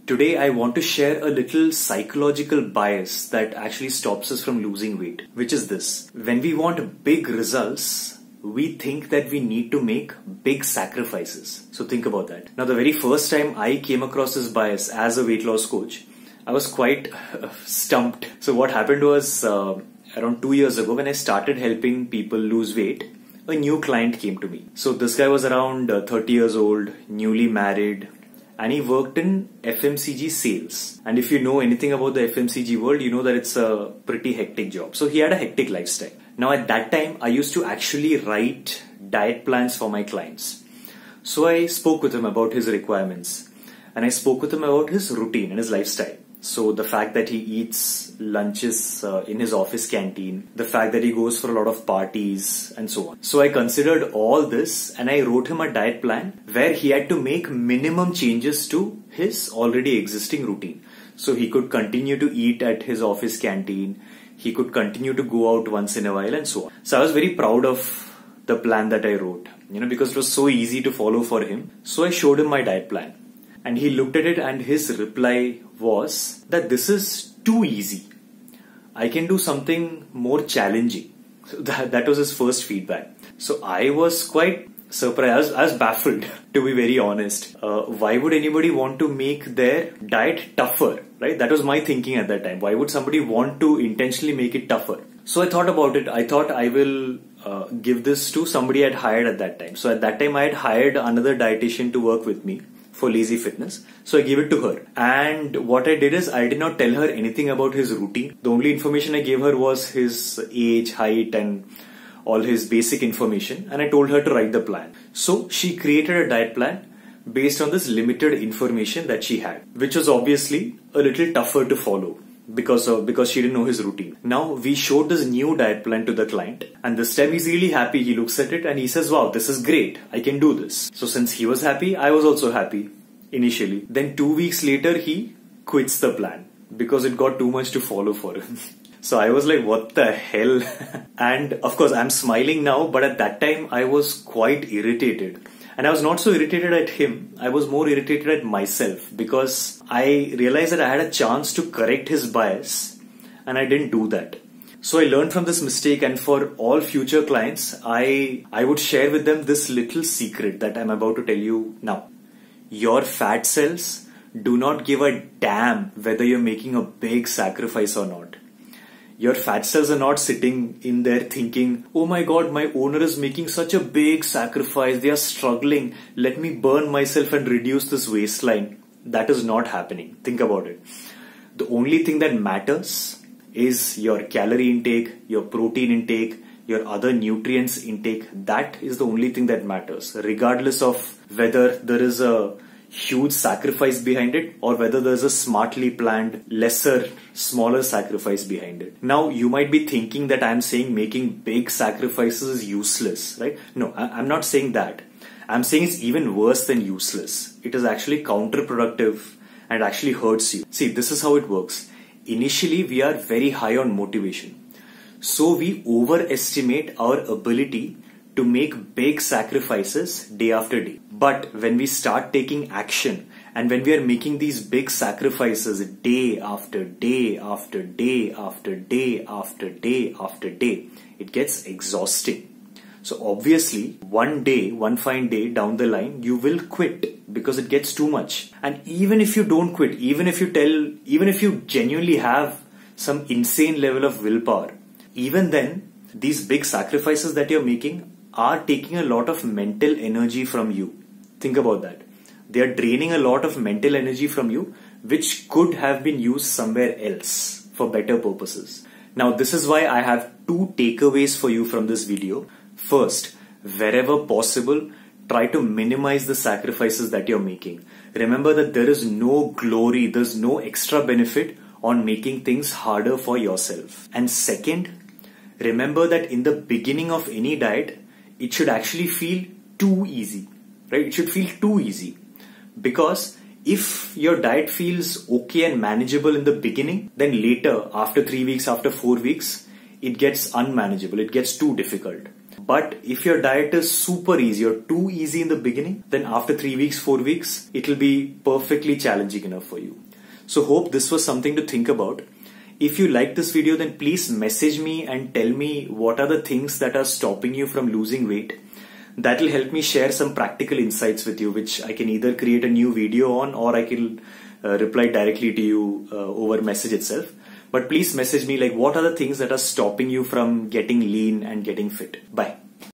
Today I want to share a little psychological bias that actually stops us from losing weight, which is this. When we want big results, we think that we need to make big sacrifices. So think about that. Now, the very first time I came across this bias as a weight loss coach, I was quite stumped. So what happened was around 2 years ago when I started helping people lose weight, a new client came to me. So this guy was around 30 years old, newly married, and he worked in FMCG sales. And if you know anything about the FMCG world, you know that it's a pretty hectic job. So he had a hectic lifestyle. Now at that time, I used to actually write diet plans for my clients. So I spoke with him about his requirements and I spoke with him about his routine and his lifestyle. So the fact that he eats lunches in his office canteen, the fact that he goes for a lot of parties and so on. So I considered all this and I wrote him a diet plan where he had to make minimum changes to his already existing routine. So he could continue to eat at his office canteen, he could continue to go out once in a while and so on. So I was very proud of the plan that I wrote, because it was so easy to follow for him. So I showed him my diet plan. And he looked at it and his reply was that this is too easy. I can do something more challenging. So that was his first feedback. So I was quite surprised. I was baffled, to be very honest. Why would anybody want to make their diet tougher, right? That was my thinking at that time. Why would somebody want to intentionally make it tougher? So I thought about it. I thought I will give this to somebody I'd hired at that time. So at that time I had hired another dietitian to work with me for Lazy Fitness. So I gave it to her. And what I did is I did not tell her anything about his routine. The only information I gave her was his age, height and all his basic information. And I told her to write the plan. So she created a diet plan based on this limited information that she had, which was obviously a little tougher to follow because she didn't know his routine. Now we showed this new diet plan to the client and this time he's really happy. He looks at it and he says, wow, this is great. I can do this. So since he was happy, I was also happy initially. Then 2 weeks later, he quits the plan because it got too much to follow for him. So I was like, what the hell? And of course, I'm smiling now, but at that time I was quite irritated. And I was not so irritated at him. I was more irritated at myself because I realized that I had a chance to correct his bias and I didn't do that. So I learned from this mistake, and for all future clients, I would share with them this little secret that I'm about to tell you now. Your fat cells do not give a damn whether you're making a big sacrifice or not. Your fat cells are not sitting in there thinking, oh my god, my owner is making such a big sacrifice. They are struggling. Let me burn myself and reduce this waistline. That is not happening. Think about it. The only thing that matters is your calorie intake, your protein intake, your other nutrients intake. That is the only thing that matters, regardless of whether there is a huge sacrifice behind it or whether there's a smartly planned, smaller sacrifice behind it. Now, you might be thinking that I'm saying making big sacrifices is useless, right? No, I'm not saying that. I'm saying it's even worse than useless. It is actually counterproductive and actually hurts you. See, this is how it works. Initially, we are very high on motivation. So we overestimate our ability to make big sacrifices day after day. But when we start taking action and when we are making these big sacrifices day after day after day after day after day after day, it gets exhausting. So obviously, one fine day down the line, you will quit because it gets too much. And even if you don't quit, even if you genuinely have some insane level of willpower, even then, these big sacrifices that you're making are taking a lot of mental energy from you. Think about that. They are draining a lot of mental energy from you, which could have been used somewhere else for better purposes. Now, this is why I have 2 takeaways for you from this video. First, wherever possible, try to minimize the sacrifices that you're making. Remember that there is no glory, there's no extra benefit on making things harder for yourself. And second, remember that in the beginning of any diet, it should actually feel too easy, right? It should feel too easy because if your diet feels okay and manageable in the beginning, then later, after 3 weeks, after 4 weeks, it gets unmanageable. It gets too difficult. But if your diet is super easy or too easy in the beginning, then after 3 weeks, 4 weeks, it will be perfectly challenging enough for you. So hope this was something to think about. If you like this video, then please message me and tell me what are the things that are stopping you from losing weight. That will help me share some practical insights with you, which I can either create a new video on, or I can reply directly to you over message itself. But please message me like what are the things that are stopping you from getting lean and getting fit. Bye.